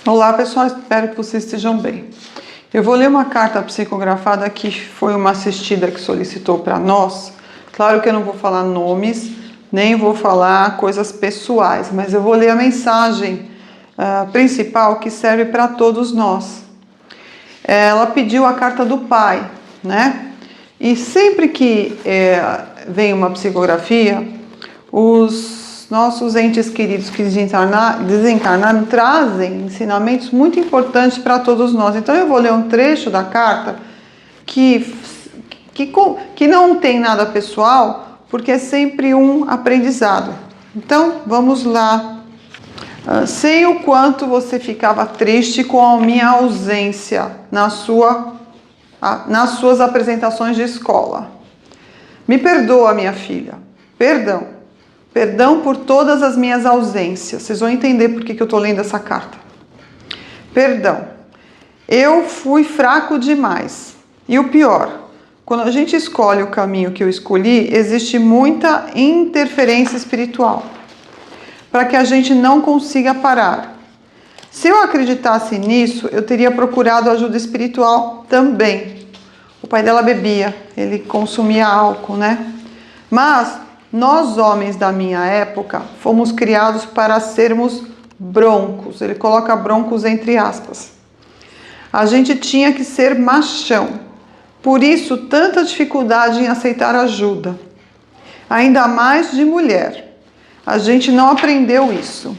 Olá pessoal, espero que vocês estejam bem. Eu vou ler uma carta psicografada que foi uma assistida que solicitou para nós. Claro que eu não vou falar nomes, nem vou falar coisas pessoais, mas eu vou ler a mensagem principal que serve para todos nós. Ela pediu a carta do pai, né? E sempre que vem uma psicografia, os nossos entes queridos que desencarnaram trazem ensinamentos muito importantes para todos nós. Então eu vou ler um trecho da carta que não tem nada pessoal, porque é sempre um aprendizado. Então vamos lá. Sei o quanto você ficava triste com a minha ausência nas suas apresentações de escola. Me perdoa, minha filha. Perdão. Perdão por todas as minhas ausências. Vocês vão entender por que eu estou lendo essa carta. Perdão. Eu fui fraco demais. E o pior, quando a gente escolhe o caminho que eu escolhi, existe muita interferência espiritual para que a gente não consiga parar. Se eu acreditasse nisso, eu teria procurado ajuda espiritual também. O pai dela bebia, ele consumia álcool, né? Mas nós, homens da minha época, fomos criados para sermos broncos. Ele coloca broncos entre aspas. A gente tinha que ser machão. Por isso, tanta dificuldade em aceitar ajuda. Ainda mais de mulher. A gente não aprendeu isso.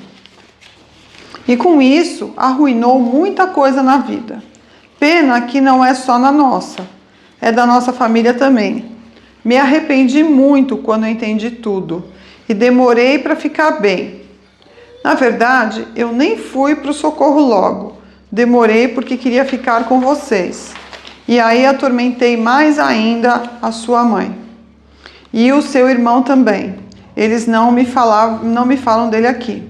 E com isso, arruinou muita coisa na vida. Pena que não é só na nossa. É da nossa família também. Me arrependi muito quando eu entendi tudo e demorei para ficar bem. Na verdade, eu nem fui para o socorro logo. Demorei porque queria ficar com vocês. E aí atormentei mais ainda a sua mãe. E o seu irmão também. Eles não me falam dele aqui.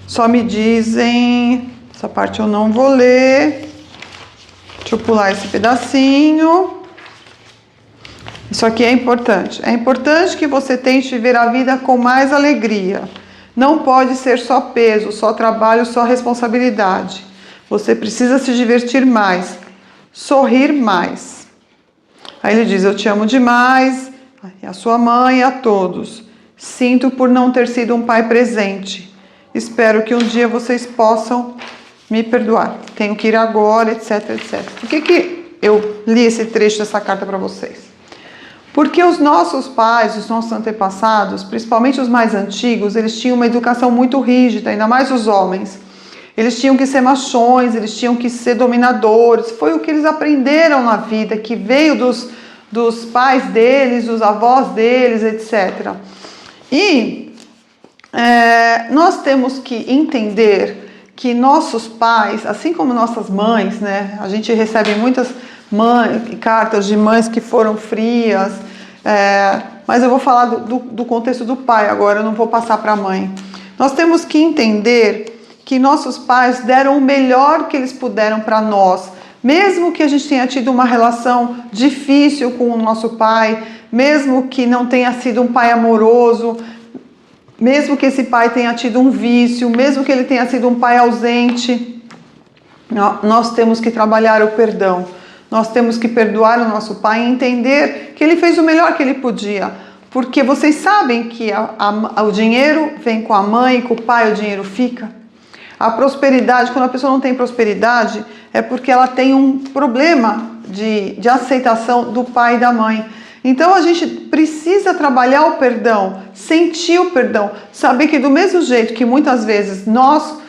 Só me dizem... Essa parte eu não vou ler. Deixa eu pular esse pedacinho. Isso aqui é importante. É importante que você tente viver a vida com mais alegria. Não pode ser só peso, só trabalho, só responsabilidade. Você precisa se divertir mais, sorrir mais. Aí ele diz, eu te amo demais, a sua mãe e a todos. Sinto por não ter sido um pai presente. Espero que um dia vocês possam me perdoar. Tenho que ir agora, etc, etc. Por que eu li esse trecho dessa carta para vocês? Porque os nossos pais, os nossos antepassados, principalmente os mais antigos, eles tinham uma educação muito rígida, ainda mais os homens. Eles tinham que ser machões, eles tinham que ser dominadores. Foi o que eles aprenderam na vida, que veio dos pais deles, dos avós deles, etc. E nós temos que entender que nossos pais, assim como nossas mães, né? A gente recebe muitas cartas de mães que foram frias, mas eu vou falar do contexto do pai agora, eu não vou passar para a mãe. Nós temos que entender que nossos pais deram o melhor que eles puderam para nós, mesmo que a gente tenha tido uma relação difícil com o nosso pai, mesmo que não tenha sido um pai amoroso, mesmo que esse pai tenha tido um vício, mesmo que ele tenha sido um pai ausente, nós temos que trabalhar o perdão. Nós temos que perdoar o nosso pai e entender que ele fez o melhor que ele podia. Porque vocês sabem que o dinheiro vem com a mãe e com o pai o dinheiro fica. A prosperidade, quando a pessoa não tem prosperidade, é porque ela tem um problema de aceitação do pai e da mãe. Então a gente precisa trabalhar o perdão, sentir o perdão, saber que do mesmo jeito que muitas vezes nós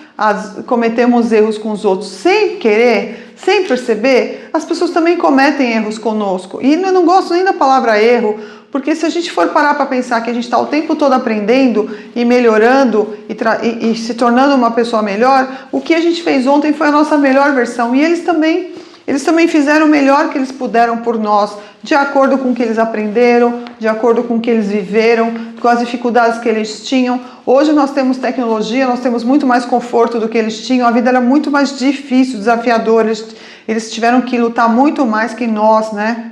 cometemos erros com os outros sem querer, sem perceber, as pessoas também cometem erros conosco. E eu não gosto nem da palavra erro, porque se a gente for parar para pensar que a gente está o tempo todo aprendendo e melhorando e se tornando uma pessoa melhor, o que a gente fez ontem foi a nossa melhor versão. E eles também fizeram o melhor que eles puderam por nós, de acordo com o que eles aprenderam, de acordo com o que eles viveram, com as dificuldades que eles tinham. Hoje nós temos tecnologia, nós temos muito mais conforto do que eles tinham, a vida era muito mais difícil, desafiadora, eles tiveram que lutar muito mais que nós, né?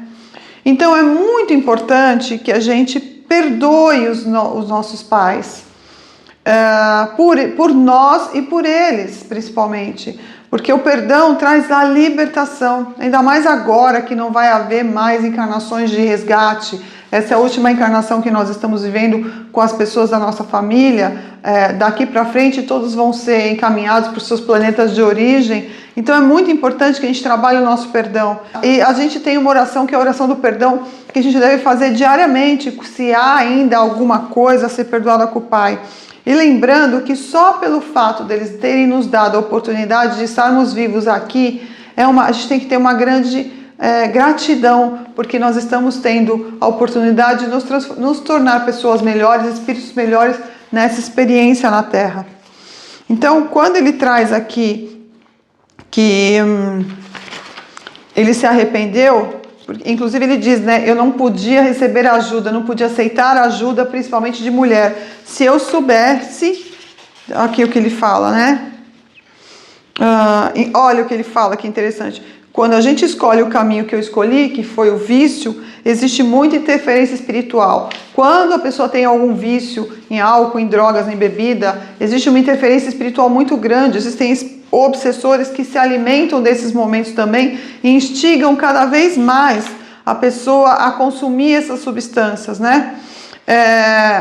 Então é muito importante que a gente perdoe os nossos pais. por nós e por eles, principalmente. Porque o perdão traz a libertação, ainda mais agora que não vai haver mais encarnações de resgate. Essa é a última encarnação que nós estamos vivendo com as pessoas da nossa família. Daqui para frente todos vão ser encaminhados para os seus planetas de origem. Então é muito importante que a gente trabalhe o nosso perdão. E a gente tem uma oração que é a oração do perdão, que a gente deve fazer diariamente, se há ainda alguma coisa a ser perdoada com o Pai. E lembrando que só pelo fato deles terem nos dado a oportunidade de estarmos vivos aqui, a gente tem que ter uma grande gratidão, porque nós estamos tendo a oportunidade de nos tornar pessoas melhores, espíritos melhores nessa experiência na Terra. Então, quando ele traz aqui que ele se arrependeu, inclusive ele diz, né, eu não podia receber ajuda, não podia aceitar ajuda, principalmente de mulher. Se eu soubesse, aqui o que ele fala, né? Olha o que ele fala, que interessante. Quando a gente escolhe o caminho que eu escolhi, que foi o vício, existe muita interferência espiritual. Quando a pessoa tem algum vício em álcool, em drogas, em bebida, existe uma interferência espiritual muito grande. Existem obsessores que se alimentam desses momentos também e instigam cada vez mais a pessoa a consumir essas substâncias, né?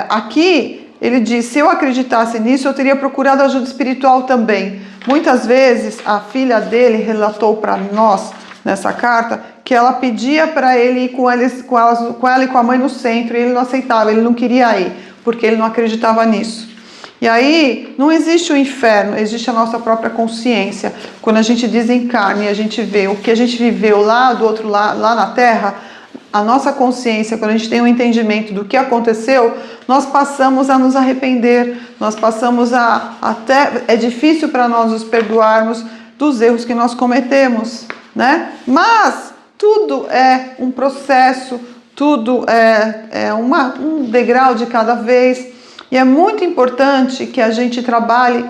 Aqui ele diz, se eu acreditasse nisso, eu teria procurado ajuda espiritual também. Muitas vezes a filha dele relatou para nós nessa carta que ela pedia para ele ir com ela e com a mãe no centro, e ele não aceitava, ele não queria ir, porque ele não acreditava nisso. E aí, não existe o inferno, existe a nossa própria consciência. Quando a gente desencarna e a gente vê o que a gente viveu lá do outro lado, lá na Terra, a nossa consciência, quando a gente tem um entendimento do que aconteceu, nós passamos a nos arrepender, nós passamos é difícil para nós nos perdoarmos dos erros que nós cometemos, né? Mas tudo é um processo, tudo é um degrau de cada vez. E é muito importante que a gente trabalhe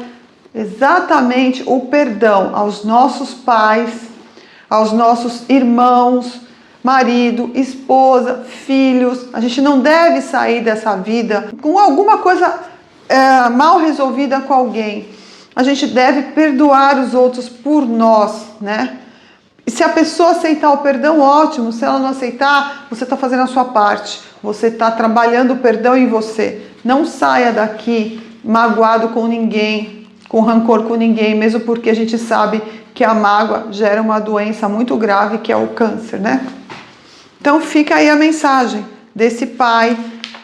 exatamente o perdão aos nossos pais, aos nossos irmãos, marido, esposa, filhos. A gente não deve sair dessa vida com alguma coisa mal resolvida com alguém. A gente deve perdoar os outros por nós, né? E se a pessoa aceitar o perdão, ótimo. Se ela não aceitar, você está fazendo a sua parte. Você está trabalhando o perdão em você. Não saia daqui magoado com ninguém, com rancor com ninguém, mesmo porque a gente sabe que a mágoa gera uma doença muito grave, que é o câncer, né? Então fica aí a mensagem desse pai.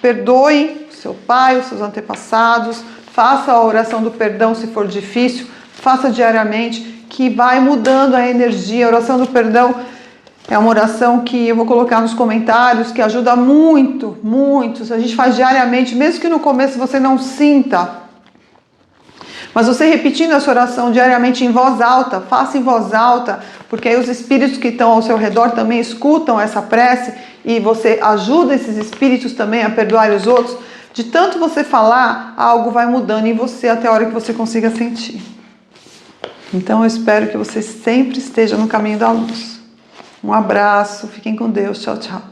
Perdoe o seu pai, os seus antepassados, faça a oração do perdão se for difícil, faça diariamente, que vai mudando a energia. A oração do perdão é uma oração que eu vou colocar nos comentários, que ajuda muito, muito. A gente faz diariamente, mesmo que no começo você não sinta. Mas você repetindo essa oração diariamente em voz alta, faça em voz alta, porque aí os espíritos que estão ao seu redor também escutam essa prece e você ajuda esses espíritos também a perdoar os outros. De tanto você falar, algo vai mudando em você até a hora que você consiga sentir. Então eu espero que você sempre esteja no caminho da luz. Um abraço, fiquem com Deus, tchau, tchau.